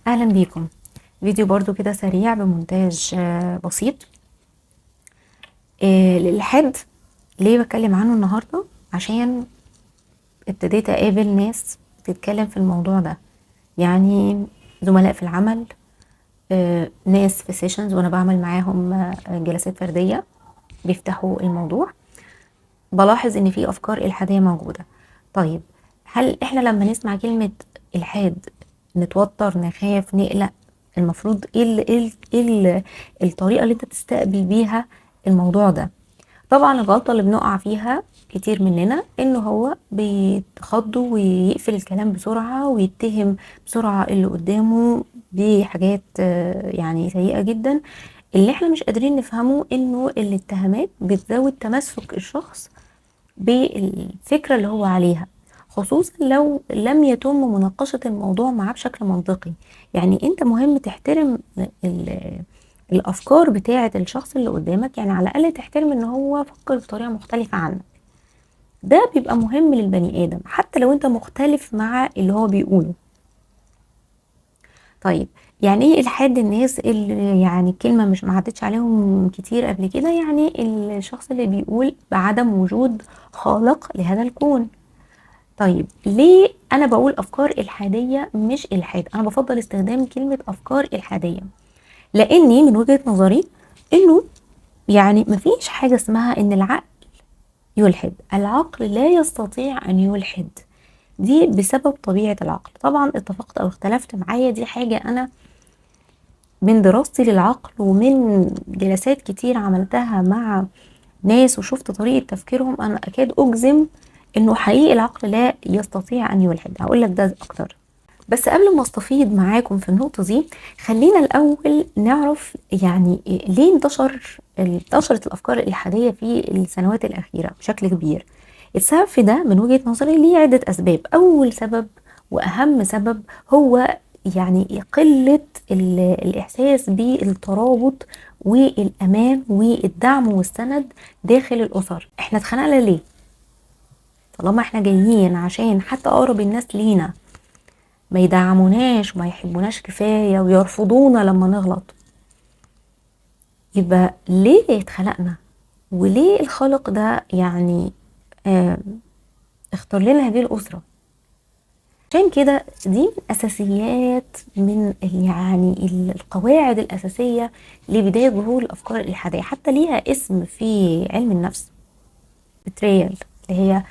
اهلا بيكم. فيديو برضو كده سريع بمونتاج بسيط. الالحاد ليه بتكلم عنه النهارده؟ عشان ابتديت اقابل ناس بتتكلم في الموضوع ده، يعني زملاء في العمل، ناس في سيشنز وانا بعمل معاهم جلسات فرديه بيفتحوا الموضوع. بلاحظ ان في افكار الحاديه موجوده. طيب، هل احنا لما نسمع كلمه الحاد نتوتر، نخاف، نقلق؟ المفروض ايه الطريقه اللي انت تستقبل بيها الموضوع ده؟ طبعا الغلطه اللي بنقع فيها كتير مننا انه هو بيتخض ويقفل الكلام بسرعه ويتهم بسرعه اللي قدامه بحاجات يعني سيئه جدا. اللي احنا مش قادرين نفهمه انه الاتهامات بتزود تمسك الشخص بالفكرة اللي هو عليها، خصوصا لو لم يتم مناقشة الموضوع معاه بشكل منطقي. يعني انت مهم تحترم الافكار بتاعة الشخص اللي قدامك، يعني على الاقل تحترم ان هو فكر بطريقة مختلفة عنك. ده بيبقى مهم للبني ادم حتى لو انت مختلف مع اللي هو بيقوله. طيب، يعني ايه الحاد؟ الناس اللي يعني كلمة مش ما عدتش عليهم كتير قبل كده، يعني الشخص اللي بيقول بعدم وجود خالق لهذا الكون. طيب، ليه انا بقول افكار الحاديه مش الحاد؟ انا بفضل استخدام كلمه افكار الحاديه لاني من وجهه نظري انه يعني مفيش حاجه اسمها ان العقل يلحد. العقل لا يستطيع ان يلحد، دي بسبب طبيعه العقل. طبعا اتفقت او اختلفت معايا، دي حاجه انا من دراستي للعقل ومن جلسات كتير عملتها مع ناس وشفت طريقه تفكيرهم، انا اكاد اجزم انه حقيقي العقل لا يستطيع ان يلحد. هقول لك ده اكتر، بس قبل ما استفيض معاكم في النقطة دي خلينا الأول نعرف يعني ليه انتشرت الأفكار الإلحادية في السنوات الأخيرة بشكل كبير. السبب في ده من وجهة نظري ليه عدة أسباب. أول سبب وأهم سبب هو يعني قلة الإحساس بالترابط والأمان والدعم والسند داخل الأسر. احنا اتخنقنا ليه؟ طالما احنا جايين عشان حتى أقرب الناس لينا ما يدعموناش وما يحبوناش كفاية ويرفضونا لما نغلط، يبقى ليه اتخلقنا؟ وليه الخالق ده يعني آه اختار لنا هذه الأسرة؟ عشان كده دي من أساسيات، من يعني القواعد الأساسية لبداية ظهور الأفكار الإلحادية. حتى ليها اسم في علم النفس، بتريال، اللي هي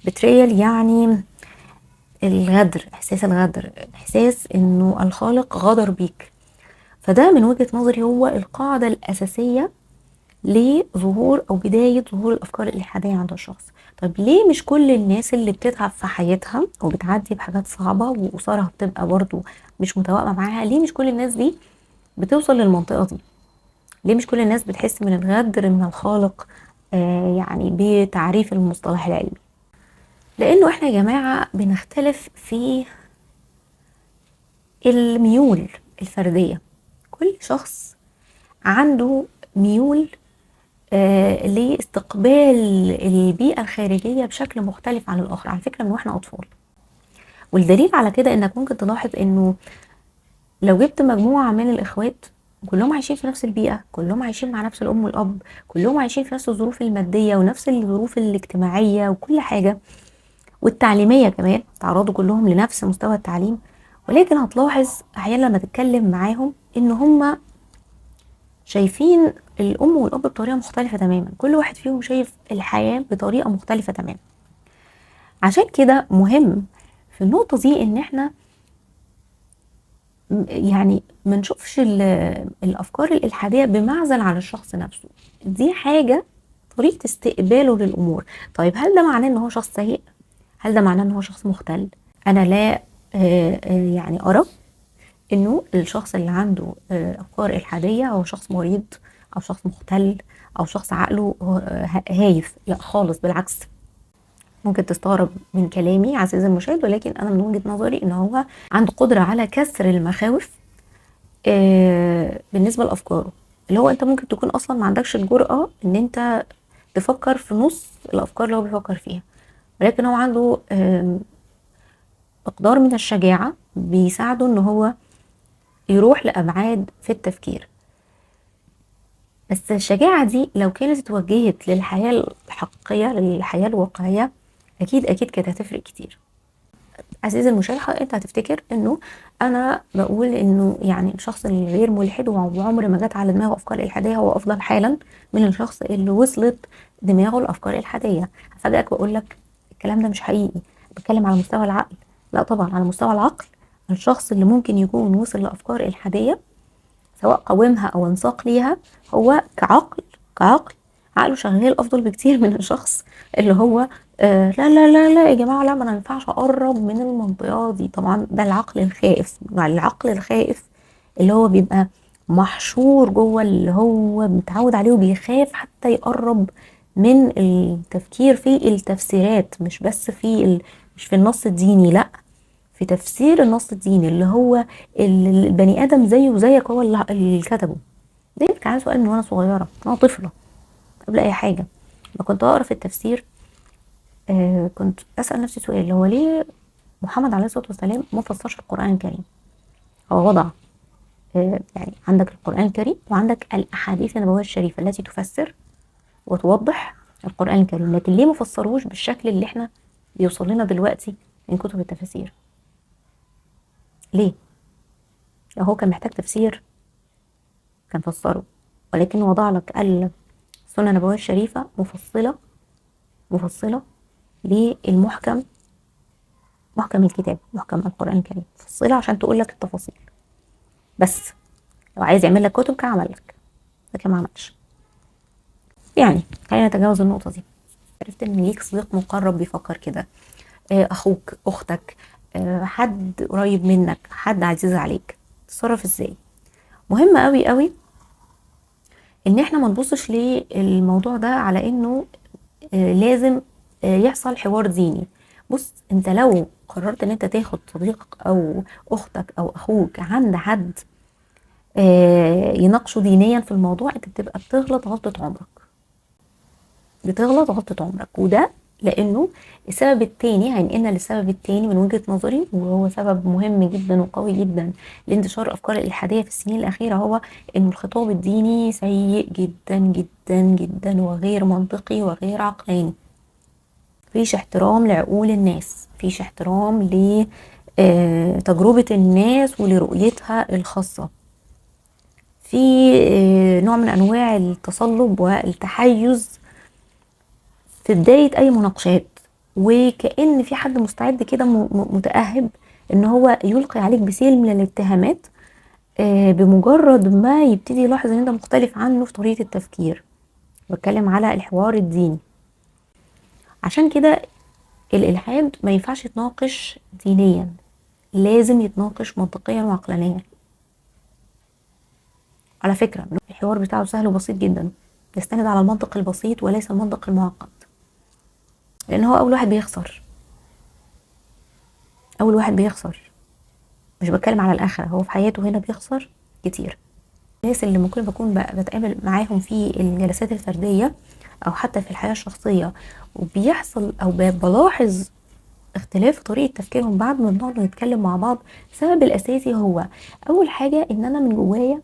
البتريال، يعني الغدر، إحساس الغدر، إحساس إنه الخالق غدر بيك. فده من وجهة نظري هو القاعدة الأساسية لظهور أو بداية ظهور الأفكار الإلحادية عند الشخص. طب ليه مش كل الناس اللي بتتعب في حياتها وبتعدي بحاجات صعبة وأسرها بتبقى برضو مش متوائمة معاها، ليه مش كل الناس دي بتوصل للمنطقة دي؟ ليه مش كل الناس بتحس من الغدر من الخالق يعني بتعريف المصطلح العلمي؟ لأنه احنا يا جماعة بنختلف في الميول الفردية. كل شخص عنده ميول لاستقبال البيئة الخارجية بشكل مختلف عن الآخر، على فكرة من واحنا أطفال. والدليل على كده إنك ممكن تلاحظ إنه لو جبت مجموعة من الإخوات كلهم عايشين في نفس البيئة، كلهم عايشين مع نفس الأم والأب، كلهم عايشين في نفس الظروف المادية ونفس الظروف الاجتماعية وكل حاجة والتعليمية كمان، تعرضوا كلهم لنفس مستوى التعليم، ولكن هتلاحظ أحيانا لما تتكلم معاهم إن هما شايفين الأم والأب بطريقة مختلفة تماما. كل واحد فيهم شايف الحياة بطريقة مختلفة تماما. عشان كده مهم في النقطة دي إن احنا يعني ما نشوفش الأفكار الإلحادية بمعزل عن الشخص نفسه. دي حاجة طريقة استقباله للأمور. طيب، هل ده معناه إن هو شخص سيء؟ هل ده معناه إن هو شخص مختل؟ أنا لا يعني أرى انه الشخص اللي عنده افكار الحاديه هو شخص مريض او شخص مختل او شخص عقله هايف. لا خالص، بالعكس. ممكن تستغرب من كلامي عزيزي المشاهد، ولكن انا من وجهه نظري ان هو عنده قدره على كسر المخاوف بالنسبه لافكاره. اللي هو انت ممكن تكون اصلا ما عندكش الجرأه ان انت تفكر في نص الافكار اللي هو بيفكر فيها، ولكن هو عنده مقدار من الشجاعة بيساعده ان هو يروح لأبعاد في التفكير. بس الشجاعة دي لو كانت اتوجهت للحياة الحقيقية، للحياة الواقعية، أكيد كانت هتفرق كتير. عزيزي المشاهد، انت هتفتكر انه انا بقول انه يعني الشخص الغير ملحد وعمر ما جت على دماغه افكار الحاديه هو افضل حالا من الشخص اللي وصلت دماغه الافكار الحاديه. هفاجئك واقول لك الكلام ده مش حقيقي. بتكلم على مستوى العقل. لا طبعا، على مستوى العقل الشخص اللي ممكن يكون وصل لافكار الحاديه سواء قاومها او انساق ليها، هو كعقل عقله شغال افضل بكتير من الشخص اللي هو لا لا لا لا يا جماعه، لا ما ينفعش اقرب من المنطقه دي. طبعا ده العقل الخائف. مع العقل الخائف اللي هو بيبقى محشور جوه اللي هو متعود عليه وبيخاف حتى يقرب من التفكير في التفسيرات، مش بس مش في النص الديني، لا، في تفسير النص الديني اللي هو البني ادم زيه وزيك هو اللي كتبه. دايما كان عندي سؤال من وانا صغيره، وانا طفله قبل اي حاجه ما كنت اقرا في التفسير. كنت اسال نفسي سؤال، هو ليه محمد عليه الصلاه والسلام ما فسرش القران الكريم؟ هو وضع يعني عندك القران الكريم وعندك الاحاديث النبويه الشريفه التي تفسر وتوضح القران الكريم، لكن ليه ما فسروش بالشكل اللي احنا بيوصل لنا دلوقتي من كتب التفاسير؟ ليه؟ لو هو كان محتاج تفسير كان فسره، ولكن وضع لك السنة النبوية الشريفة مفصلة للمحكم، محكم الكتاب، محكم القرآن الكريم، مفصلة عشان تقول لك التفاصيل. بس لو عايز يعمل لك كتب كان عمل لك، لكن ما عملش. يعني خلينا نتجاوز النقطة دي. عرفت ان ليك صديق مقرب بيفكر كده، اخوك، اختك، حد قريب منك، حد عزيز عليك، تتصرف ازاي؟ مهم قوي قوي ان احنا ما نبصش للموضوع ده على انه لازم يحصل حوار ديني. بص، انت لو قررت ان انت تاخد صديقك او اختك او اخوك عند حد يناقشوا دينيا في الموضوع، انت بتبقى بتغلط غلطة عمرك، بتغلط غلطة عمرك. وده لانه السبب التاني هينقلنا للسبب التاني من وجهة نظري، وهو سبب مهم جدا وقوي جدا لانتشار الافكار الالحادية في السنين الاخيرة، هو ان الخطاب الديني سيء جدا جدا جدا وغير منطقي وغير عقلاني. مفيش احترام لعقول الناس، مفيش احترام لتجربة الناس ولرؤيتها الخاصة. في نوع من انواع التصلب والتحيز في بداية اي مناقشات، وكأن في حد مستعد كده متأهب ان هو يلقي عليك بسيل من الاتهامات بمجرد ما يبتدي يلاحظ ان انت مختلف عنه في طريقة التفكير. بتكلم على الحوار الديني. عشان كده الإلحاد ما ينفعش يتناقش دينيا، لازم يتناقش منطقيا وعقلانيا. على فكرة الحوار بتاعه سهل وبسيط جدا، يستند على المنطق البسيط وليس المنطق المعقد، لأن هو أول واحد بيخسر. أول واحد بيخسر، مش بتكلم على الآخرة، هو في حياته هنا بيخسر كتير. الناس اللي ممكن بكون بتقابل معاهم في الجلسات الفردية أو حتى في الحياة الشخصية، وبيحصل أو بلاحظ اختلاف في طريقة تفكيرهم بعد ما بنقعد نتكلم مع بعض. السبب الأساسي هو أول حاجة إن أنا من جوايا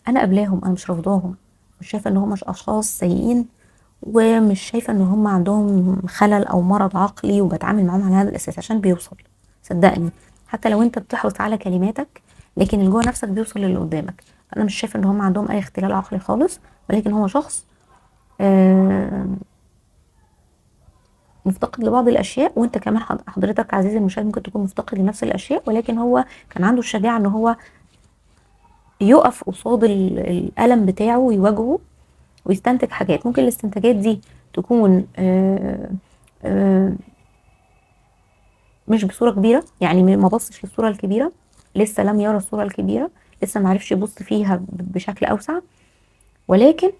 أنا قبلاهم، أنا مش رافضاهم، مش شايفة إن هم مش أشخاص سيئين، ومش شايفة إن هم عندهم خلل أو مرض عقلي، وبتعامل معاهم على هذا الأساس عشان بيوصل. صدقني حتى لو أنت بتحرص على كلماتك، لكن اللي جوه نفسك بيوصل للي قدامك. أنا مش شايفة إن هم عندهم أي اختلال عقلي خالص، ولكن هو شخص آه مفتقد لبعض الاشياء، وانت كمان حضرتك عزيزي المشاهد ممكن تكون مفتقد لنفس الاشياء، ولكن هو كان عنده الشجاعه ان هو يقف قصاد الالم بتاعه ويواجهه ويستنتج حاجات. ممكن الاستنتاجات دي تكون آه مش بصوره كبيره، يعني ما بصش للصوره الكبيره، لسه لم يرى الصوره الكبيره، لسه ما عرفش يبص فيها بشكل اوسع، ولكن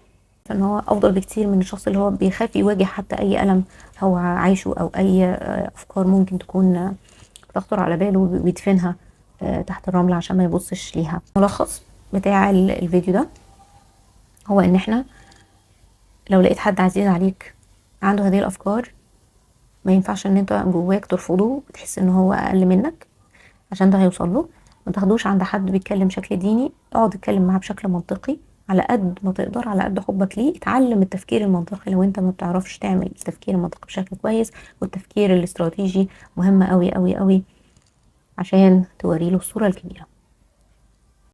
ان هو افضل بكتير من الشخص اللي هو بيخاف يواجه حتى اي الم هو عايشه، او اي افكار ممكن تكون تخطر على باله ويدفنها تحت الرمل عشان ما يبصش ليها. الملخص بتاع الفيديو ده هو ان احنا لو لقيت حد عزيز عليك عنده هذه الافكار، ما ينفعش ان انت جواك ترفضه وتحس ان هو اقل منك، عشان ده هيوصل له. ما تاخدوش عند حد بيتكلم بشكل ديني، اقعد اتكلم معاه بشكل منطقي على قد ما تقدر، على قد حبك ليه. اتعلم التفكير المنطقي لو انت ما بتعرفش تعمل التفكير المنطقي بشكل كويس، والتفكير الاستراتيجي مهم قوي قوي قوي عشان توريله الصورة الكبيرة.